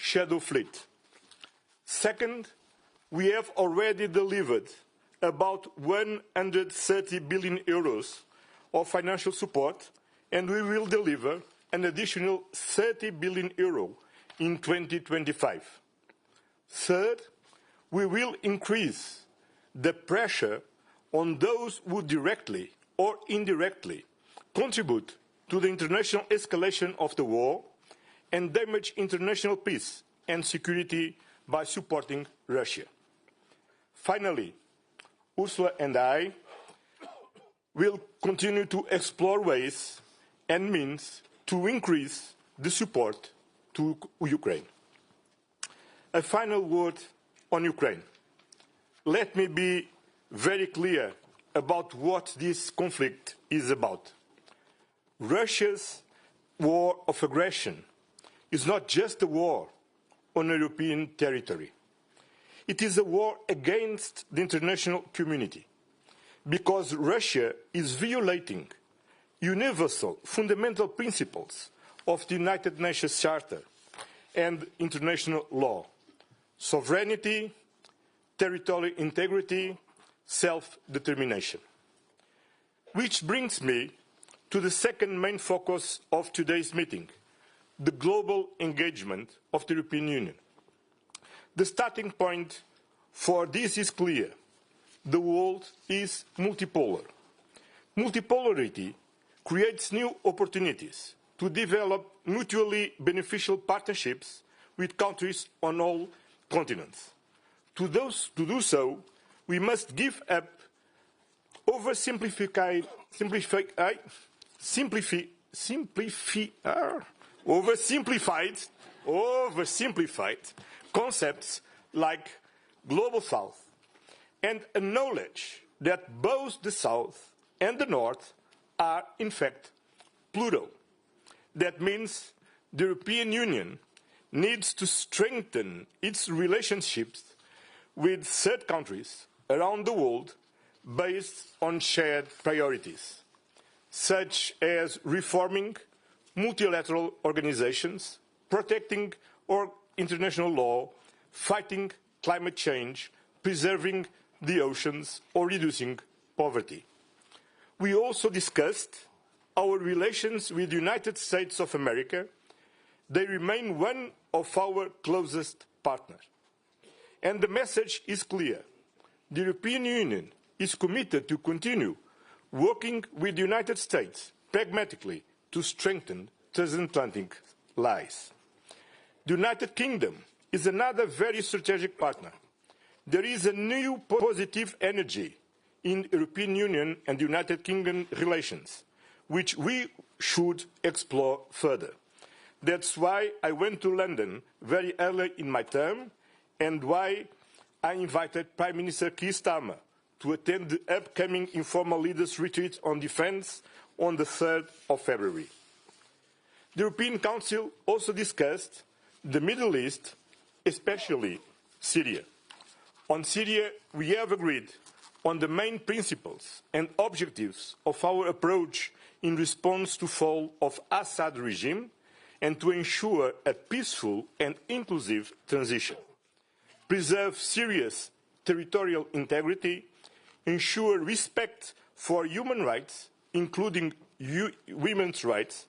shadow fleet. Second, we have already delivered about 130 billion euros of financial support, and we will deliver an additional 30 billion euro in 2025. Third, we will increase the pressure on those who directly or indirectly contribute to the international escalation of the war and damage international peace and security by supporting Russia. Finally, Ursula and I will continue to explore ways and means to increase the support to Ukraine. A final word on Ukraine. Let me be very clear about what this conflict is about. Russia's war of aggression is not just a war on European territory. It is a war against the international community, because Russia is violating universal fundamental principles of the United Nations Charter and international law: sovereignty, territorial integrity, self-determination. Which brings me to the second main focus of today's meeting, the global engagement of the European Union. The starting point for this is clear. The world is multipolar. Multipolarity creates new opportunities to develop mutually beneficial partnerships with countries on all continents. To do so, we must give up oversimplified concepts like Global South and acknowledge that both the South and the North are in fact plural. That means the European Union needs to strengthen its relationships with third countries around the world based on shared priorities, such as reforming multilateral organizations, protecting our international law, fighting climate change, preserving the oceans, or reducing poverty. We also discussed our relations with the United States of America. They remain one of our closest partners. And the message is clear. The European Union is committed to continue working with the United States pragmatically to strengthen transatlantic ties. The United Kingdom is another very strategic partner. There is a new positive energy in the European Union and the United Kingdom relations, which we should explore further. That's why I went to London very early in my term, and why I invited Prime Minister Keir Starmer to attend the upcoming informal leaders' retreat on defence on the 3rd of February. The European Council also discussed the Middle East, especially Syria. On Syria, we have agreed on the main principles and objectives of our approach in response to the fall of Assad regime and to ensure a peaceful and inclusive transition. Preserve Syria's territorial integrity, ensure respect for human rights, including women's rights,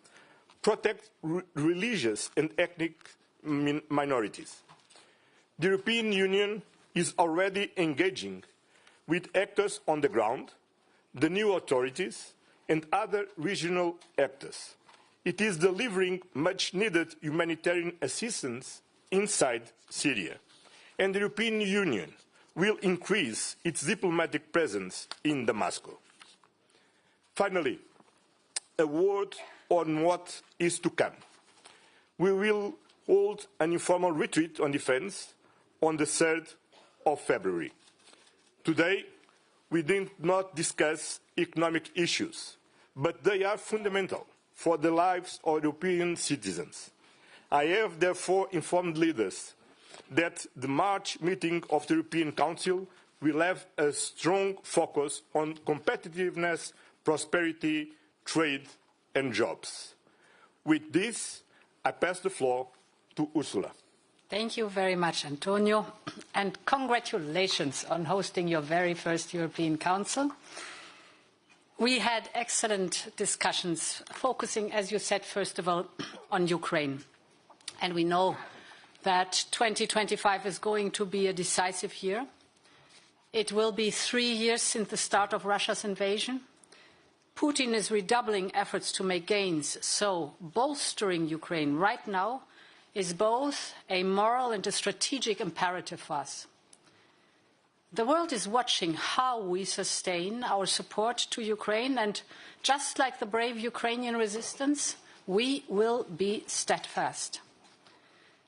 protect religious and ethnic minorities. The European Union is already engaging with actors on the ground, the new authorities, and other regional actors. It is delivering much-needed humanitarian assistance inside Syria, and the European Union will increase its diplomatic presence in Damascus. Finally, a word on what is to come. We will hold an informal retreat on defence on the 3rd of February. Today, we did not discuss economic issues, but they are fundamental for the lives of European citizens. I have therefore informed leaders that the March meeting of the European Council will have a strong focus on competitiveness, prosperity, trade and jobs. With this, I pass the floor to Ursula. Thank you very much, Antonio, and congratulations on hosting your very first European Council. We had excellent discussions focusing, as you said, first of all, on Ukraine. And we know that 2025 is going to be a decisive year. It will be 3 years since the start of Russia's invasion. Putin is redoubling efforts to make gains, so bolstering Ukraine right now is both a moral and a strategic imperative for us. The world is watching how we sustain our support to Ukraine, and just like the brave Ukrainian resistance, we will be steadfast.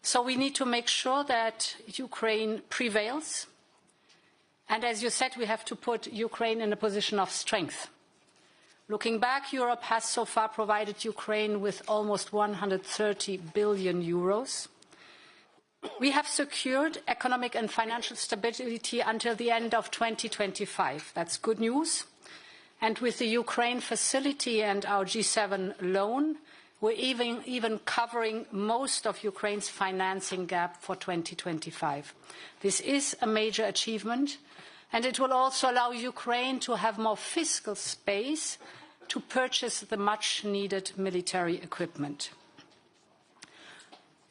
So we need to make sure that Ukraine prevails. And as you said, we have to put Ukraine in a position of strength. Looking back, Europe has so far provided Ukraine with almost 130 billion euros. We have secured economic and financial stability until the end of 2025. That's good news. And with the Ukraine facility and our G7 loan, we're even covering most of Ukraine's financing gap for 2025. This is a major achievement, and it will also allow Ukraine to have more fiscal space to purchase the much-needed military equipment.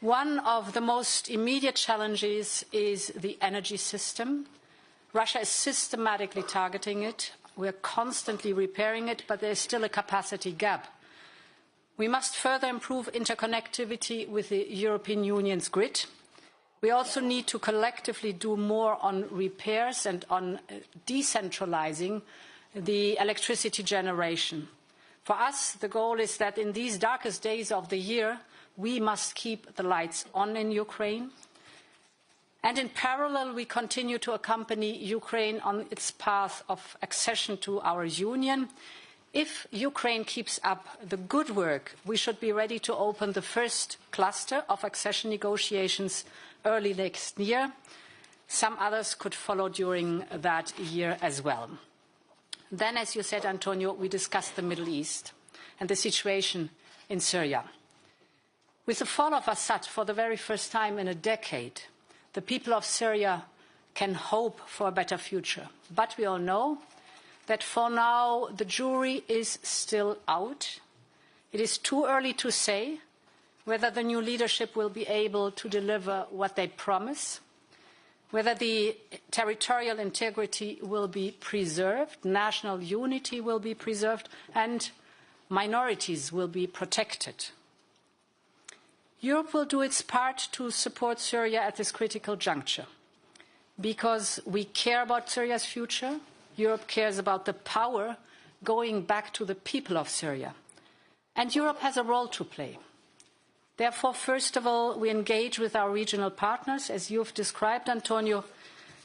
One of the most immediate challenges is the energy system. Russia is systematically targeting it. We're constantly repairing it, but there's still a capacity gap. We must further improve interconnectivity with the European Union's grid. We also need to collectively do more on repairs and on decentralizing the electricity generation. For us, the goal is that in these darkest days of the year, we must keep the lights on in Ukraine. And in parallel, we continue to accompany Ukraine on its path of accession to our Union. If Ukraine keeps up the good work, we should be ready to open the first cluster of accession negotiations early next year. Some others could follow during that year as well. Then, as you said, Antonio, we discussed the Middle East and the situation in Syria. With the fall of Assad for the very first time in a decade, the people of Syria can hope for a better future. But we all know that for now the jury is still out. It is too early to say whether the new leadership will be able to deliver what they promise, whether the territorial integrity will be preserved, national unity will be preserved, and minorities will be protected. Europe will do its part to support Syria at this critical juncture. Because we care about Syria's future, Europe cares about the power going back to the people of Syria. And Europe has a role to play. Therefore, first of all, we engage with our regional partners. As you've described, Antonio,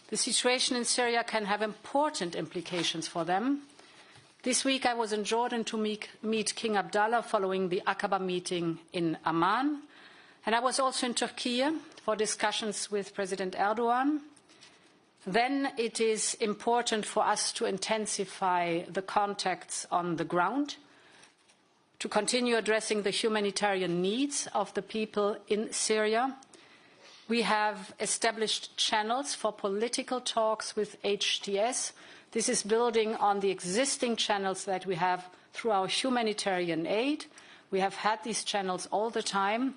the situation in Syria can have important implications for them. This week I was in Jordan to meet King Abdullah following the Aqaba meeting in Amman. And I was also in Turkey for discussions with President Erdogan. Then it is important for us to intensify the contacts on the ground, to continue addressing the humanitarian needs of the people in Syria. We have established channels for political talks with HTS. This is building on the existing channels that we have through our humanitarian aid. We have had these channels all the time,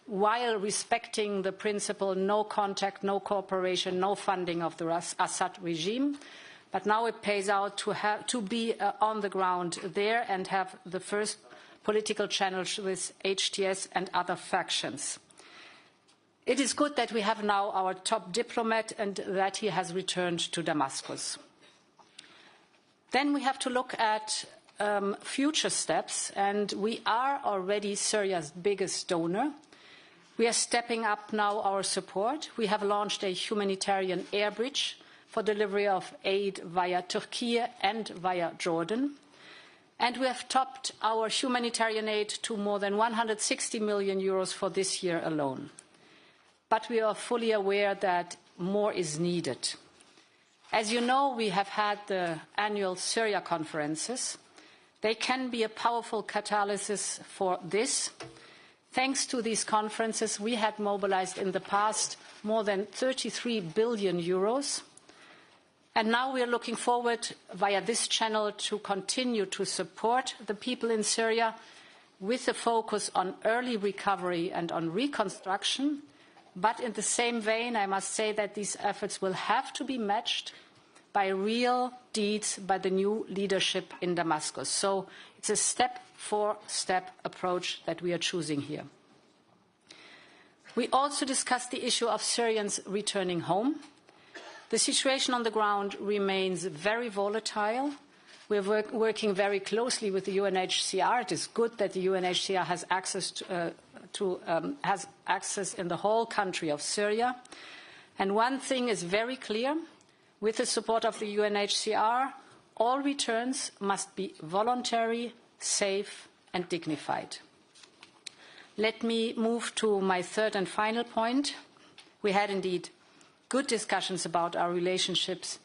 while respecting the principle no contact, no cooperation, no funding of the Assad regime. But now it pays out to be on the ground there and have the first political channels with HTS and other factions. It is good that we have now our top diplomat and that he has returned to Damascus. Then we have to look at future steps, and we are already Syria's biggest donor. We are stepping up now our support. We have launched a humanitarian air bridge for delivery of aid via Turkey and via Jordan. And we have topped our humanitarian aid to more than 160 million euros for this year alone. But we are fully aware that more is needed. As you know, we have had the annual Syria conferences. They can be a powerful catalyst for this. Thanks to these conferences, we had mobilized in the past more than 33 billion euros. And now we are looking forward via this channel to continue to support the people in Syria with a focus on early recovery and on reconstruction. But in the same vein, I must say that these efforts will have to be matched by real deeds by the new leadership in Damascus. So it's a step-for-step approach that we are choosing here. We also discussed the issue of Syrians returning home. The situation on the ground remains very volatile. We're working very closely with the UNHCR. It is good that the UNHCR has access in the whole country of Syria. And one thing is very clear. With the support of the UNHCR, all returns must be voluntary, safe and dignified. Let me move to my third and final point. We had indeed good discussions about our relationships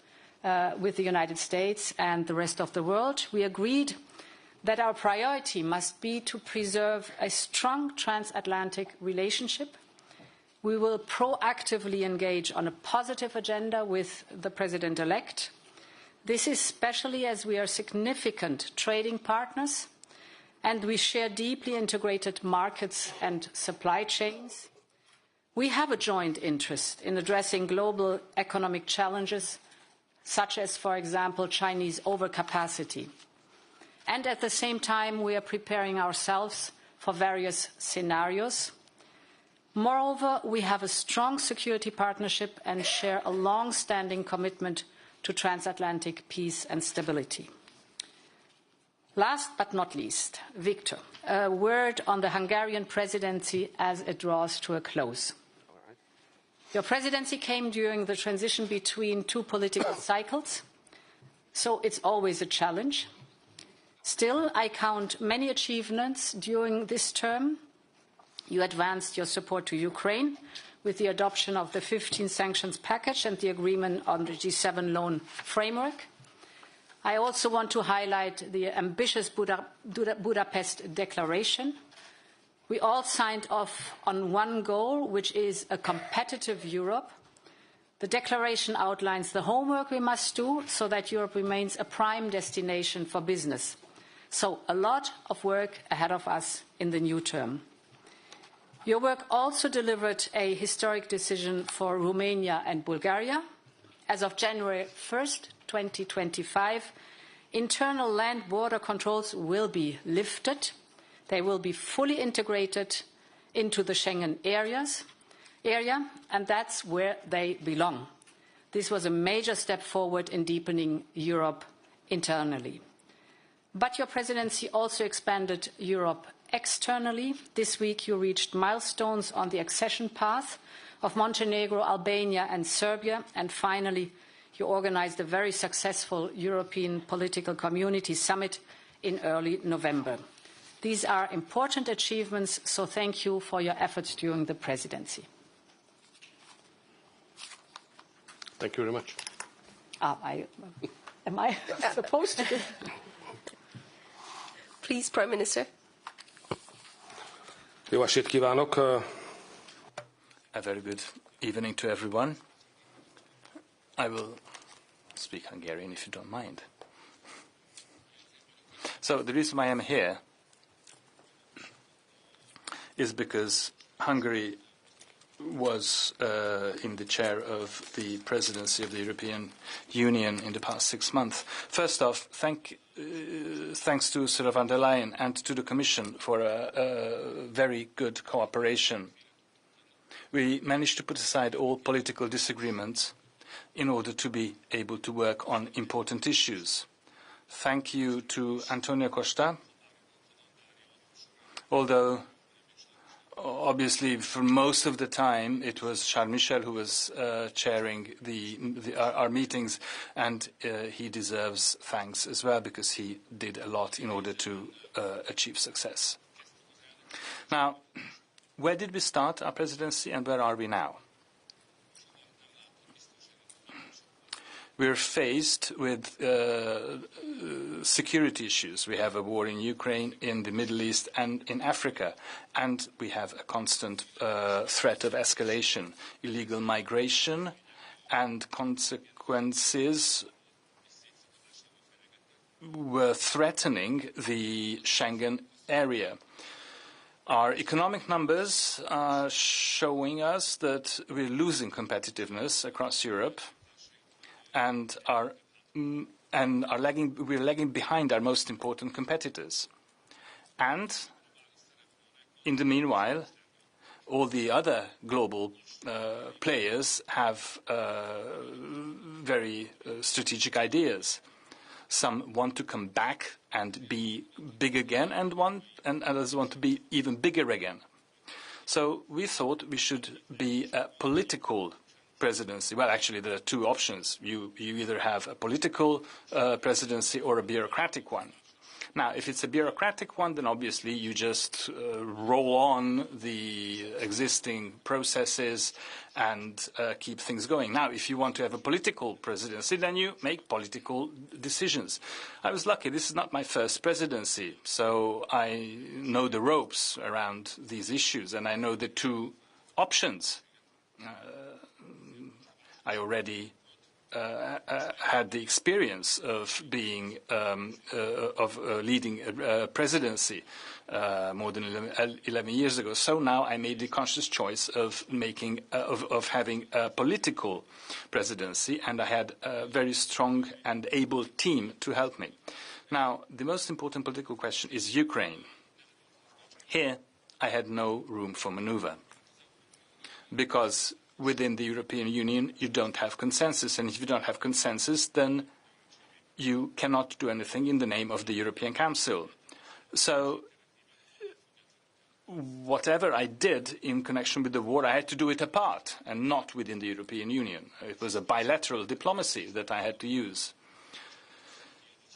with the United States and the rest of the world. We agreed that our priority must be to preserve a strong transatlantic relationship. We will proactively engage on a positive agenda with the President-elect. This is especially as we are significant trading partners and we share deeply integrated markets and supply chains. We have a joint interest in addressing global economic challenges, such as, for example, Chinese overcapacity. And at the same time, we are preparing ourselves for various scenarios. Moreover, we have a strong security partnership and share a long-standing commitment to transatlantic peace and stability. Last but not least, Victor, a word on the Hungarian presidency as it draws to a close. Your presidency came during the transition between two political cycles, so it's always a challenge. Still, I count many achievements during this term. You advanced your support to Ukraine with the adoption of the 15th sanctions package and the agreement on the G7 loan framework. I also want to highlight the ambitious Budapest Declaration. We all signed off on one goal, which is a competitive Europe. The declaration outlines the homework we must do so that Europe remains a prime destination for business. So a lot of work ahead of us in the new term. Your work also delivered a historic decision for Romania and Bulgaria. As of January 1st, 2025, internal land border controls will be lifted. They will be fully integrated into the Schengen area, and that's where they belong. This was a major step forward in deepening Europe internally. But your presidency also expanded Europe externally. This week you reached milestones on the accession path of Montenegro, Albania and Serbia, and finally you organized a very successful European Political Community Summit in early November. These are important achievements, so thank you for your efforts during the presidency. Thank you very much. Am I supposed to? Please, Prime Minister. Jó estét kívánok! A very good evening to everyone. I will speak Hungarian if you don't mind. So the reason why I'm here is because Hungary was in the chair of the presidency of the European Union in the past 6 months. First off, thanks to Ursula von der Leyen and to the Commission for a very good cooperation. We managed to put aside all political disagreements in order to be able to work on important issues. Thank you to Antonio Costa, although obviously for most of the time it was Charles Michel who was chairing our meetings, and he deserves thanks as well because he did a lot in order to achieve success. Now, where did we start our presidency and where are we now? we're faced with security issues. We have a war in Ukraine, in the Middle East, and in Africa. And we have a constant threat of escalation, illegal migration, and consequences were threatening the Schengen area. Our economic numbers are showing us that we're losing competitiveness across Europe and we're lagging behind our most important competitors. And in the meanwhile, all the other global players have very strategic ideas. Some want to come back and be big again, and others want to be even bigger again. So we thought we should be a political presidency. Well, actually, there are two options. You either have a political presidency or a bureaucratic one. Now, if it's a bureaucratic one, then obviously you just roll on the existing processes and keep things going. Now, if you want to have a political presidency, then you make political decisions. I was lucky. This is not my first presidency, so I know the ropes around these issues, and I know the two options. I already had the experience of being leading a presidency more than 11 years ago. So now I made the conscious choice of having a political presidency, and I had a very strong and able team to help me. Now, the most important political question is Ukraine. Here, I had no room for maneuver because within the European Union, you don't have consensus. And if you don't have consensus, then you cannot do anything in the name of the European Council. So whatever I did in connection with the war, I had to do it apart and not within the European Union. It was a bilateral diplomacy that I had to use.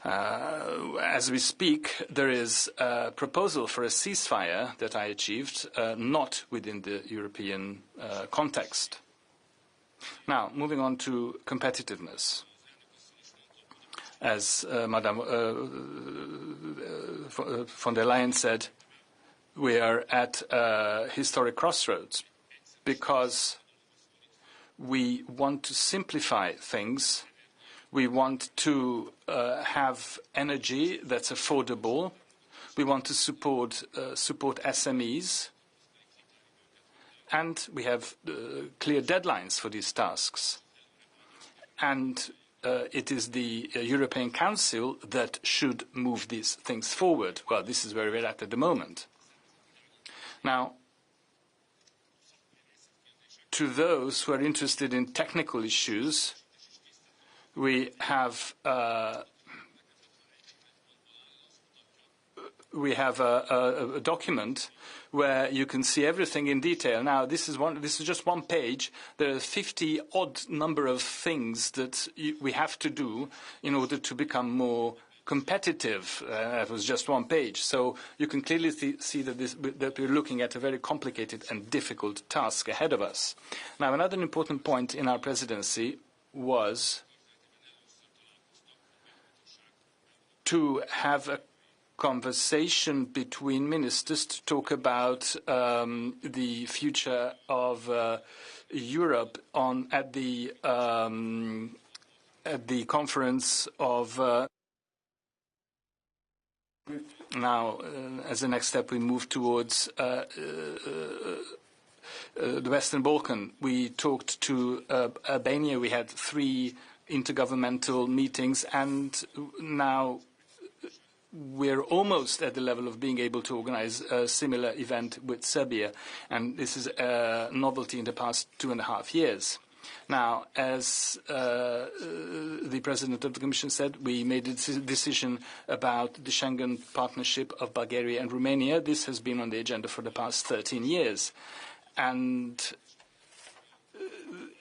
As we speak, there is a proposal for a ceasefire that I achieved, not within the European context. Now, moving on to competitiveness. As Madame von der Leyen said, we are at a historic crossroads because we want to simplify things. We want to have energy that's affordable. We want to support SMEs. And we have clear deadlines for these tasks. And it is the European Council that should move these things forward. Well, this is where we're at the moment. Now, to those who are interested in technical issues, we have a document where you can see everything in detail. Now, this is just one page. There are 50 odd number of things that we have to do in order to become more competitive. That was just one page. So you can clearly see that we're looking at a very complicated and difficult task ahead of us. Now, another important point in our presidency was to have a conversation between ministers to talk about the future of Europe at the conference of. Now, as a next step, we move towards the Western Balkan. We talked to Albania. We had 3 intergovernmental meetings, and now we're almost at the level of being able to organize a similar event with Serbia, and this is a novelty in the past 2.5 years. Now, as the President of the Commission said, we made a decision about the Schengen partnership of Bulgaria and Romania. This has been on the agenda for the past 13 years. And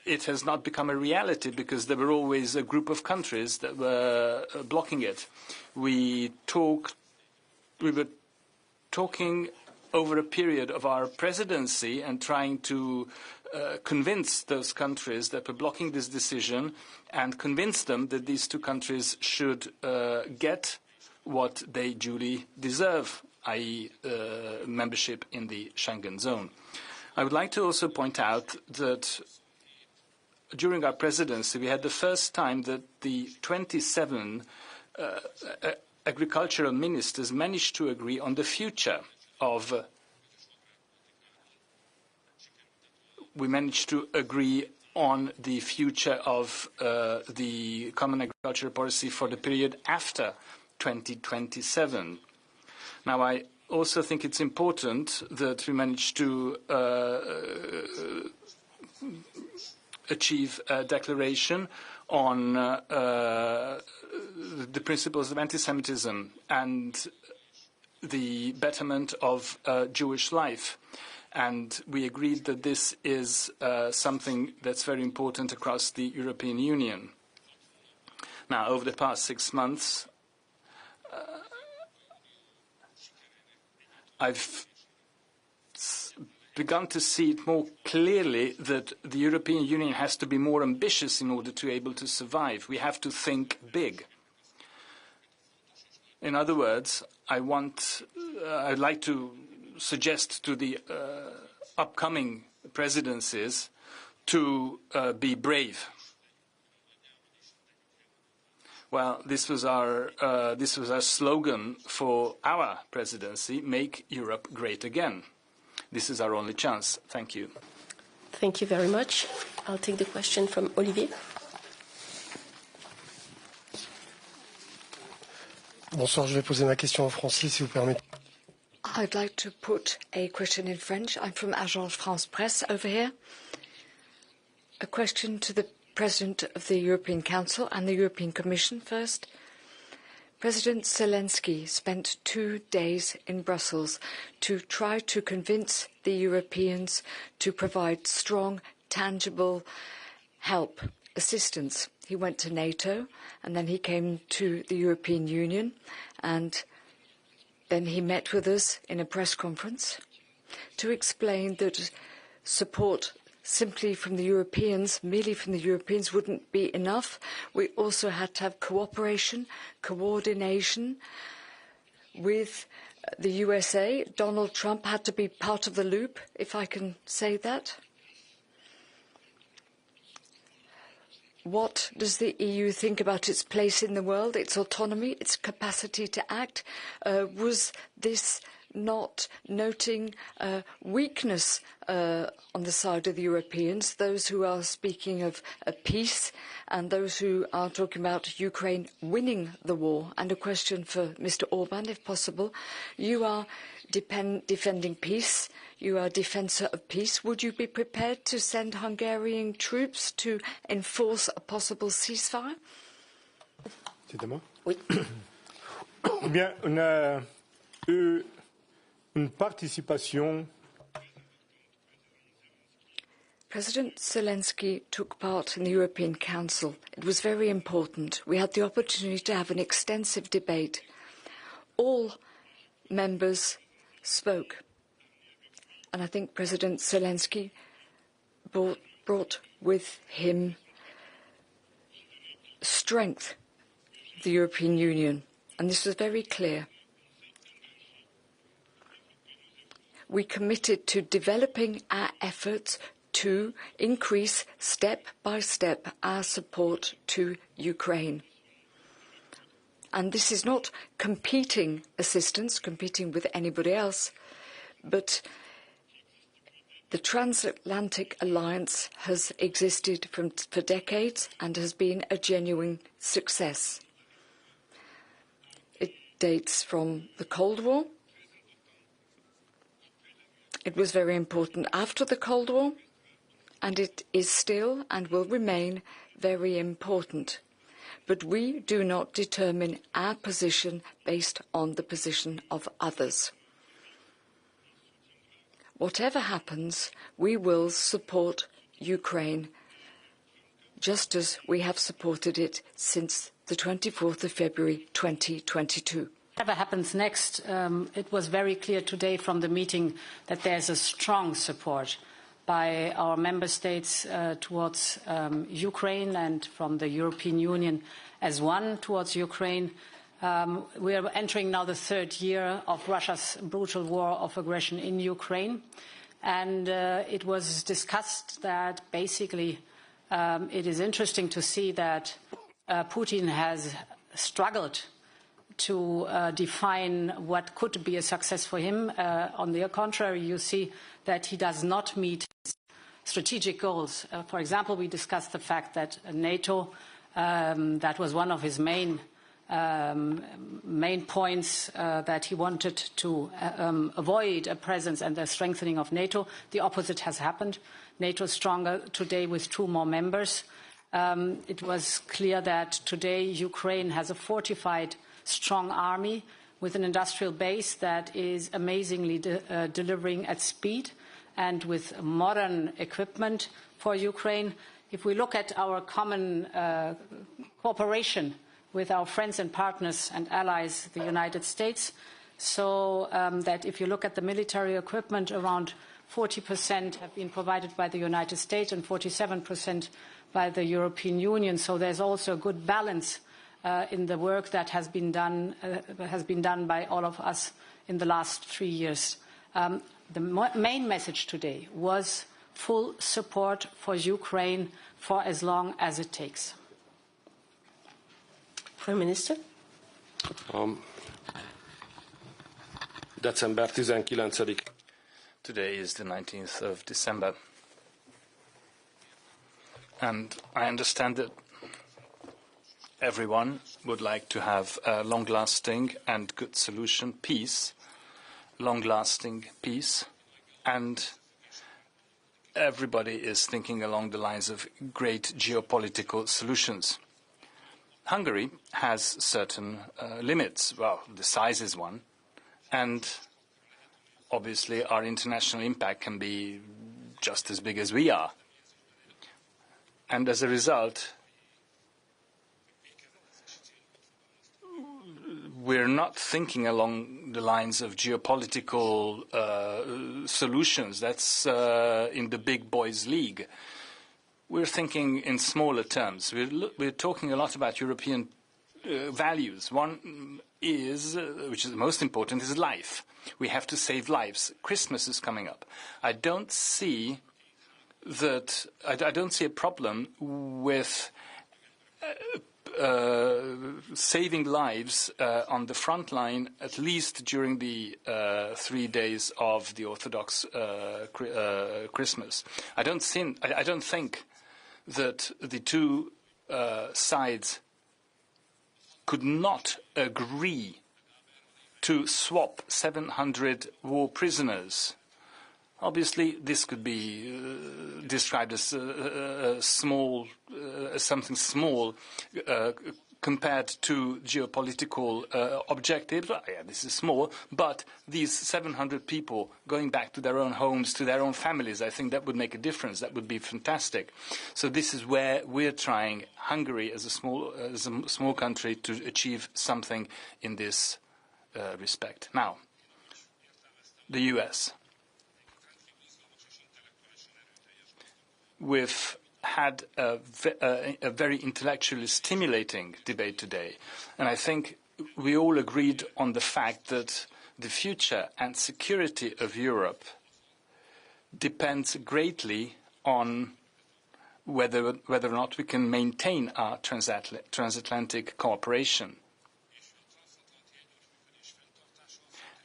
it has not become a reality because there were always a group of countries that were blocking it. We were talking over a period of our presidency and trying to convince those countries that were blocking this decision and convince them that these two countries should get what they duly deserve, i.e. membership in the Schengen zone. I would like to also point out that during our presidency we had the first time that the 27 agricultural ministers managed to agree on the future of we managed to agree on the future of the common agricultural policy for the period after 2027. Now, I also think it's important that we managed to achieve a declaration on the principles of anti-Semitism and the betterment of Jewish life. And we agreed that this is something that's very important across the European Union. Now, over the past 6 months, I've begun to see it more clearly that the European Union has to be more ambitious in order to be able to survive. We have to think big. In other words, I'd like to suggest to the upcoming presidencies to be brave. Well, this was our slogan for our presidency: "Make Europe great again." This is our only chance. Thank you. Thank you very much. I'll take the question from Olivier. Bonsoir, je vais poser ma question en français, si vous permettez. I'd like to put a question in French. I'm from Agence France Presse over here. A question to the President of the European Council and the European Commission first. President Zelensky spent 2 days in Brussels to try to convince the Europeans to provide strong, tangible help, assistance. He went to NATO, and then he came to the European Union, and then he met with us in a press conference to explain that support simply from the Europeans, merely from the Europeans, wouldn't be enough. We also had to have cooperation, coordination with the USA. Donald Trump had to be part of the loop, if I can say that. What does the EU think about its place in the world, its autonomy, its capacity to act? Was this not noting weakness on the side of the Europeans, those who are speaking of peace and those who are talking about Ukraine winning the war? And a question for Mr. Orban, if possible. You are defending peace. You are a defensor of peace. Would you be prepared to send Hungarian troops to enforce a possible ceasefire? C'est à moi? Oui. Eh bien, on a eu une participation. President Zelensky took part in the European Council. It was very important. We had the opportunity to have an extensive debate. All members spoke. And I think President Zelensky brought with him strength of the European Union. And this was very clear. We committed to developing our efforts to increase step by step our support to Ukraine. And this is not competing assistance, competing with anybody else, but the transatlantic alliance has existed for decades and has been a genuine success. It dates from the Cold War. It was very important after the Cold War, and it is still and will remain very important. But we do not determine our position based on the position of others. Whatever happens, we will support Ukraine, just as we have supported it since the 24th of February 2022. Whatever happens next, it was very clear today from the meeting that there's a strong support by our member states towards Ukraine and from the European Union as one towards Ukraine. We are entering now the third year of Russia's brutal war of aggression in Ukraine. And it was discussed that basically it is interesting to see that Putin has struggled to define what could be a success for him. On the contrary, you see that he does not meet his strategic goals. For example, we discussed the fact that NATO, that was one of his main points, that he wanted to avoid a presence and the strengthening of NATO. The opposite has happened. NATO is stronger today with 2 more members. It was clear that today Ukraine has a fortified, strong army with an industrial base that is amazingly delivering at speed and with modern equipment for Ukraine. If we look at our common cooperation with our friends and partners and allies, the United States, so that if you look at the military equipment, around 40% have been provided by the United States and 47% by the European Union. So there's also a good balance in the work that has been done by all of us in the last 3 years. The main message today was full support for Ukraine for as long as it takes. Prime Minister. December 19. Today is the 19th of December. And I understand that everyone would like to have a long-lasting and good solution, peace, long-lasting peace, and everybody is thinking along the lines of great geopolitical solutions. Hungary has certain limits. Well, the size is one, and obviously our international impact can be just as big as we are. And as a result, we're not thinking along the lines of geopolitical solutions. That's in the big boys' league. We're thinking in smaller terms. We're talking a lot about European values. One is, which is the most important, is life. We have to save lives. Christmas is coming up. I don't see a problem with saving lives on the front line, at least during the 3 days of the Orthodox Christmas. I don't think that the two sides could not agree to swap 700 war prisoners. Obviously, this could be described as something small compared to geopolitical objectives. Well, yeah, this is small, but these 700 people going back to their own homes, to their own families, I think that would make a difference. That would be fantastic. So this is where we're trying, Hungary as a small country, to achieve something in this respect. Now, the US. We've had a very intellectually stimulating debate today, and I think we all agreed on the fact that the future and security of Europe depends greatly on whether or not we can maintain our transatlantic cooperation.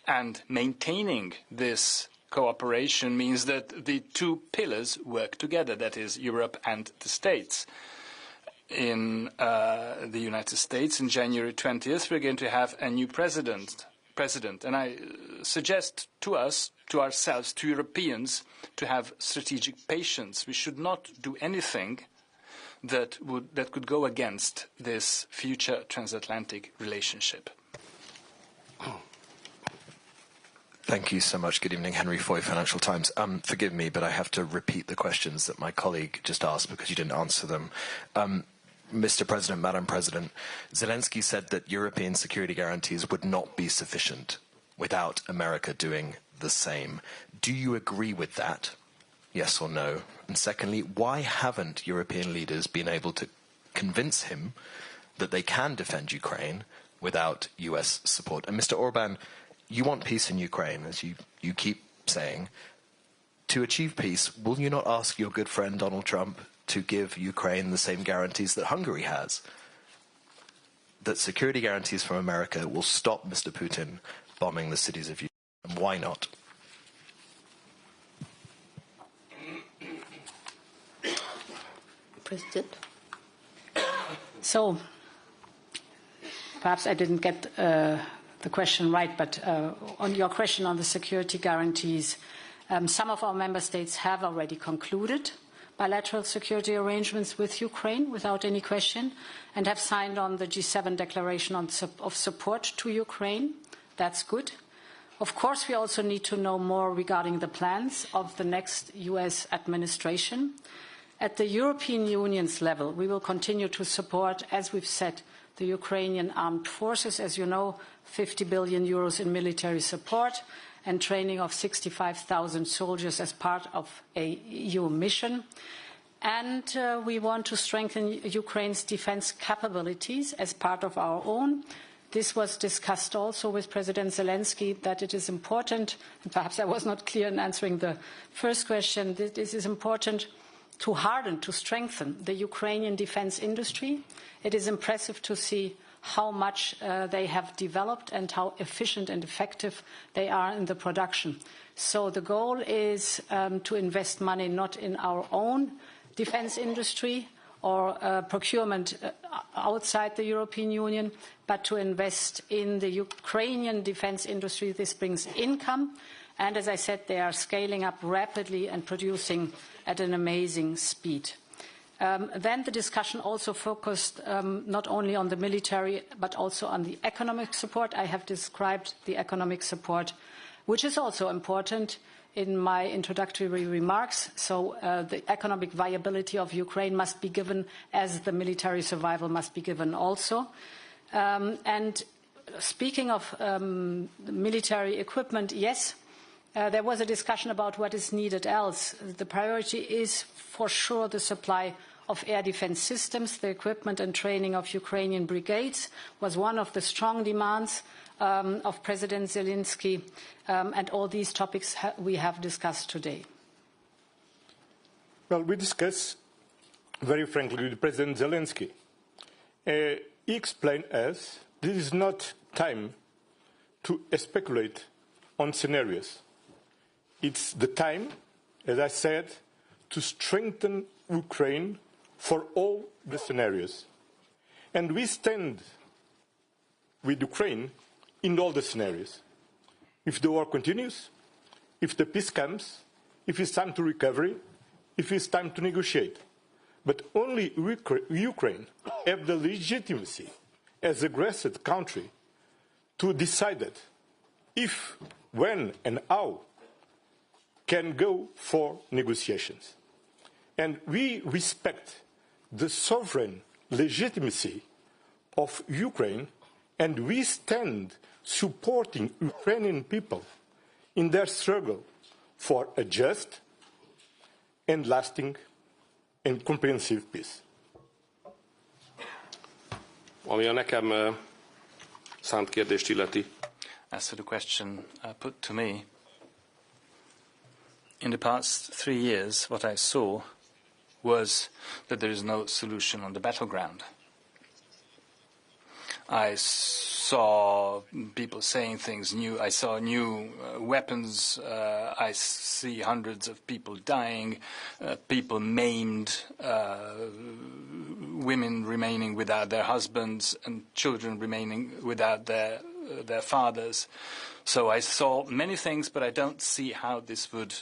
And maintaining this cooperation means that the two pillars work together, that is, Europe and the States. In the United States, on January 20th, we're going to have a new president. And I suggest to ourselves, to Europeans, to have strategic patience. We should not do anything that could go against this future transatlantic relationship. Thank you so much. Good evening, Henry Foy, Financial Times. Forgive me, but I have to repeat the questions that my colleague just asked because you didn't answer them. Mr. President, Madam President, Zelensky said that European security guarantees would not be sufficient without America doing the same. Do you agree with that? Yes or no? And secondly, why haven't European leaders been able to convince him that they can defend Ukraine without US support? And Mr. Orban, you want peace in Ukraine, as you keep saying. To achieve peace, will you not ask your good friend Donald Trump to give Ukraine the same guarantees that Hungary has? That security guarantees from America will stop Mr. Putin bombing the cities of Ukraine. And why not? President? So, perhaps I didn't get the question right, but on your question on the security guarantees, some of our member states have already concluded bilateral security arrangements with Ukraine without any question and have signed on the G7 declaration of support to Ukraine. That's good. Of course, we also need to know more regarding the plans of the next US administration. At the European Union's level, we will continue to support, as we've said, the Ukrainian armed forces. As you know, 50 billion euros in military support and training of 65,000 soldiers as part of a EU mission. And we want to strengthen Ukraine's defense capabilities as part of our own. This was discussed also with President Zelensky, that it is important, and perhaps I was not clear in answering the first question, this is important to harden, to strengthen the Ukrainian defense industry. It is impressive to see how much they have developed and how efficient and effective they are in the production. So the goal is to invest money not in our own defense industry or procurement outside the European Union, but to invest in the Ukrainian defense industry. This brings income. And as I said, they are scaling up rapidly and producing at an amazing speed. Then the discussion also focused not only on the military, but also on the economic support. I have described the economic support, which is also important in my introductory remarks. So the economic viability of Ukraine must be given, as the military survival must be given also. And speaking of military equipment, yes, there was a discussion about what is needed else. The priority is for sure the supply of air defense systems. The equipment and training of Ukrainian brigades was one of the strong demands of President Zelensky, and all these topics we have discussed today. Well, we discussed very frankly with President Zelensky. He explained us this is not time to speculate on scenarios. It's the time, as I said, to strengthen Ukraine for all the scenarios. And we stand with Ukraine in all the scenarios. If the war continues, if the peace comes, if it's time to recovery, if it's time to negotiate. But only Ukraine has the legitimacy as aggressive country to decide that if, when and how can go for negotiations. And we respect the sovereign legitimacy of Ukraine, and we stand supporting Ukrainian people in their struggle for a just and lasting and comprehensive peace. Ami a nekem szánt kérdést illeti. As to the question put to me, in the past 3 years, what I saw was that there is no solution on the battleground. I saw people saying things new. I saw new weapons. I see hundreds of people dying, people maimed, women remaining without their husbands, and children remaining without their fathers. So I saw many things, but I don't see how this would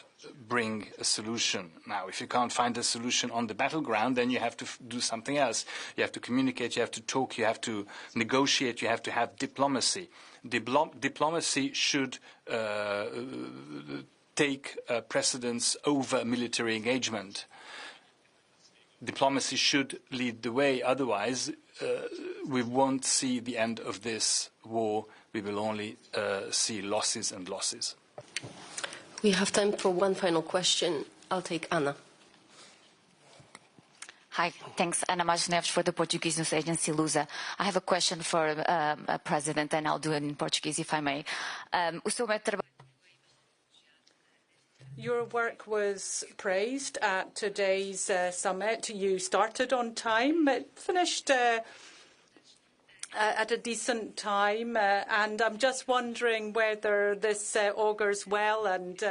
bring a solution. Now, if you can't find a solution on the battleground, then you have to do something else. You have to communicate, you have to talk, you have to negotiate, you have to have diplomacy. Diplomacy should take precedence over military engagement. diplomacy should lead the way. Otherwise, we won't see the end of this war. We will only see losses and losses. We have time for one final question. I'll take Anna. Hi, thanks. Ana Marques Neves for the Portuguese news agency Lusa. I have a question for President, and I'll do it in Portuguese if I may. Your work was praised at today's summit. You started on time, finished at a decent time, and I'm just wondering whether this augurs well and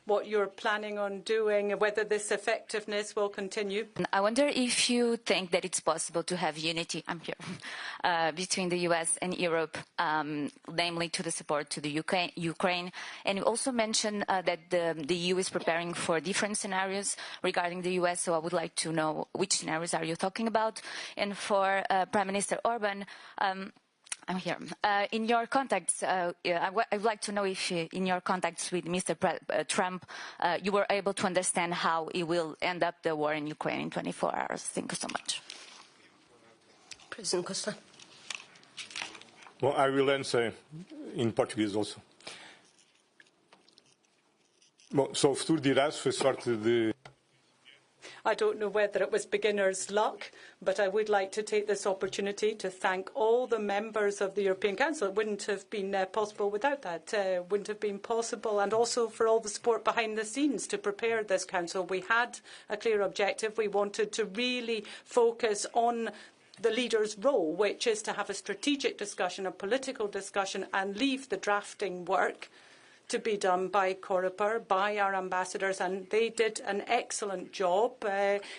what you're planning on doing, whether this effectiveness will continue. I wonder if you think that it's possible to have unity, I'm here, between the US and Europe, namely to the support to the Ukraine. And you also mentioned that the EU is preparing for different scenarios regarding the US, so I would like to know which scenarios are you talking about. And for Prime Minister Orban, I'm here. In your contacts, I would like to know if in your contacts with Mr. Trump, you were able to understand how he will end up the war in Ukraine in 24 hours. Thank you so much. President Costa. Well, I will answer in Portuguese also. Bom, só o futuro dirá se foi sorte de... I don't know whether it was beginner's luck, but I would like to take this opportunity to thank all the members of the European Council. It wouldn't have been possible without that. Wouldn't have been possible. And also for all the support behind the scenes to prepare this Council. We had a clear objective. We wanted to really focus on the leader's role, which is to have a strategic discussion, a political discussion, and leave the drafting work to be done by Coreper, by our ambassadors, and they did an excellent job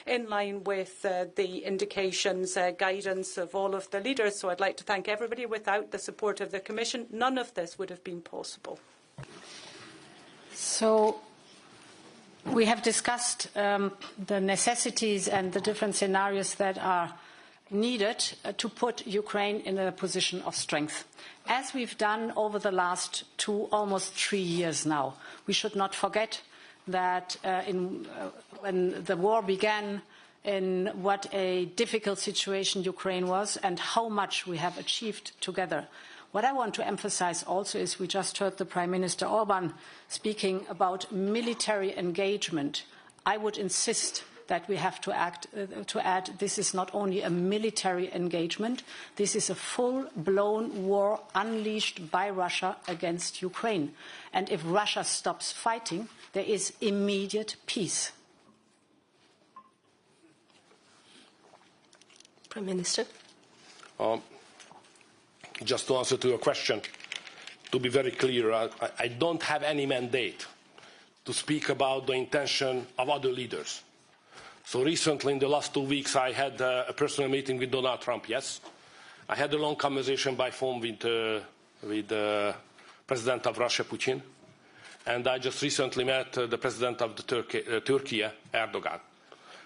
in line with the indications, guidance of all of the leaders. So I'd like to thank everybody. Without the support of the Commission, none of this would have been possible. So we have discussed the necessities and the different scenarios that are needed to put Ukraine in a position of strength, as we've done over the last almost 3 years now. We should not forget that when the war began, in what a difficult situation Ukraine was and how much we have achieved together. What I want to emphasize also is we just heard the Prime Minister Orban speaking about military engagement. I would insist that we have to add this is not only a military engagement, this is a full-blown war unleashed by Russia against Ukraine. And if Russia stops fighting, there is immediate peace. Prime Minister. Just to answer to your question, to be very clear, I don't have any mandate to speak about the intention of other leaders. So recently, in the last 2 weeks, I had a personal meeting with Donald Trump, yes. I had a long conversation by phone with the President of Russia, Putin. And I just recently met the President of Turkey, Erdogan.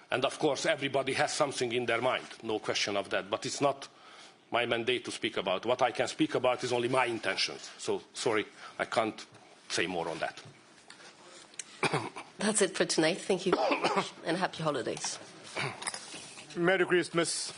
And of course, everybody has something in their mind, no question of that. But it's not my mandate to speak about. What I can speak about is only my intentions. So, sorry, I can't say more on that. That's it for tonight. Thank you very much, and happy holidays. Merry Christmas.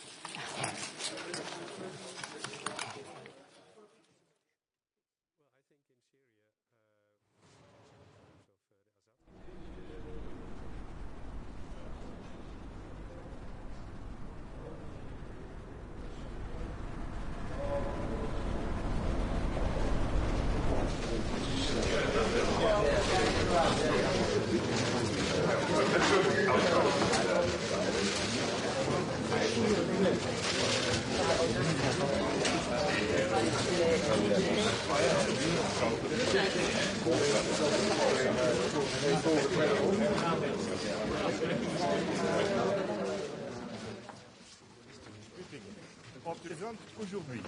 On présente aujourd'hui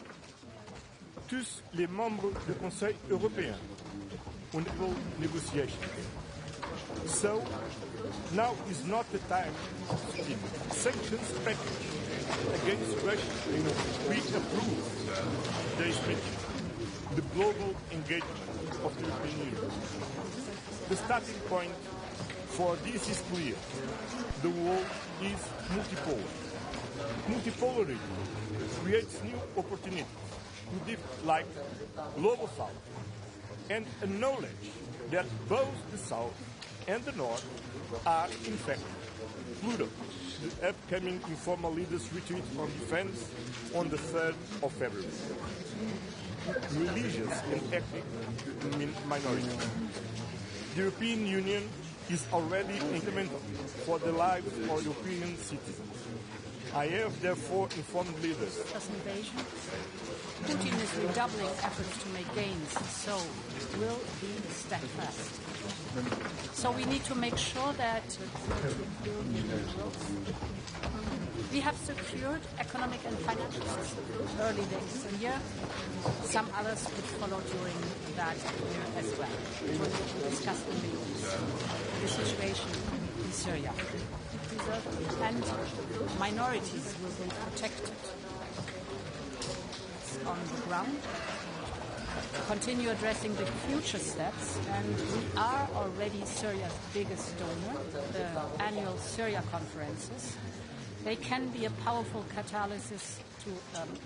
tous les membres du Conseil européen on equal negotiations. So now is not the time to keep sanctions package against Russia. We approve today's meeting the global engagement of the European Union. The starting point For this is clear. The world is multipolar. Multipolarity creates new opportunities like global south and a knowledge that both the south and the north are in fact plural. The upcoming informal leaders retreat on defense on the 3rd of February. Religious and ethnic minorities. The European Union is already instrumental for the lives of European citizens. I have therefore informed leaders. Invasion. Putin is redoubling efforts to make gains, so will be steadfast. So we need to make sure that we have secured economic and financial system early days in year. Some others could follow during that year as well. We will discuss the situation in Syria. And minorities will be protected. It's on the ground. Continue addressing the future steps, and we are already Syria's biggest donor, the annual Syria conferences. They can be a powerful catalysis to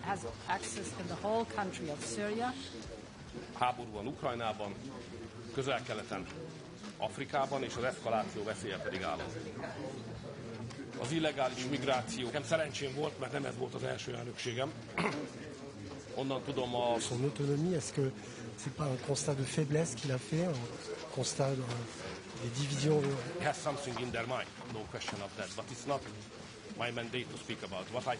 have access in the whole country of Syria. Háború van Ukrajnában, Közel-Keleten, Afrikában, és az eszkaláció veszélye pedig álló. Az illegális migráció. Nekem szerencsém volt, mert nem ez volt az első elnökségem. Onnan tudom a... Son autonomie, est-ce que c'est pas un constat de faiblesse qu'il a fait, un constat des divisions? He has something in their mind, no question of that, but it's not my mandate to speak about. What I